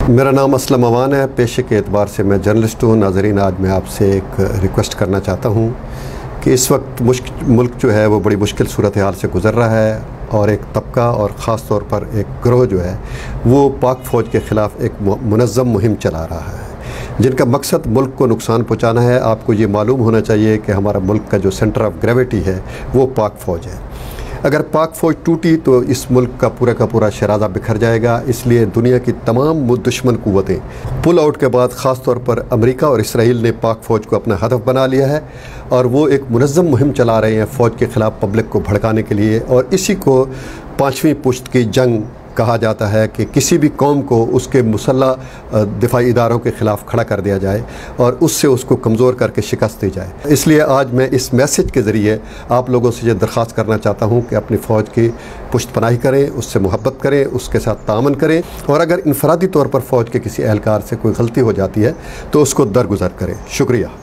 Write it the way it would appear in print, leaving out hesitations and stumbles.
मेरा नाम असलम अवान है। पेशे के एतबार से मैं जर्नलिस्ट हूँ। नाज़रीन, आज मैं आपसे एक रिक्वेस्ट करना चाहता हूँ कि इस वक्त मुल्क जो है वो बड़ी मुश्किल सूरत हाल से गुज़र रहा है और एक तबका और ख़ास तौर पर एक गिरोह जो है वो पाक फ़ौज के ख़िलाफ़ एक मुनज़्ज़म मुहिम चला रहा है, जिनका मकसद मुल्क को नुकसान पहुँचाना है। आपको ये मालूम होना चाहिए कि हमारा मुल्क का जो सेंटर ऑफ़ ग्रेविटी है वो पाक फ़ौज है। अगर पाक फ़ौज टूटी तो इस मुल्क का पूरा शराज़ा बिखर जाएगा। इसलिए दुनिया की तमाम दुश्मन क़ुव्वतें पुल आउट के बाद ख़ास तौर पर अमेरिका और इसराइल ने पाक फ़ौज को अपना हदफ बना लिया है और वो एक मुनज़्ज़म मुहिम चला रहे हैं फ़ौज के ख़िलाफ़ पब्लिक को भड़काने के लिए। और इसी को पाँचवीं पुश्त की जंग कहा जाता है कि किसी भी कौम को उसके मुसल्लह दिफाई इदारों के ख़िलाफ़ खड़ा कर दिया जाए और उससे उसको कमज़ोर करके शिकस्त दी जाए। इसलिए आज मैं इस मैसेज के ज़रिए आप लोगों से ये दरख्वास्त करना चाहता हूँ कि अपनी फ़ौज की पुश्तपनाही करें, उससे मोहब्बत करें, उसके साथ तामन करें और अगर इनफरादी तौर पर फ़ौज के किसी एहलकार से कोई गलती हो जाती है तो उसको दरगुज़र करें। शुक्रिया।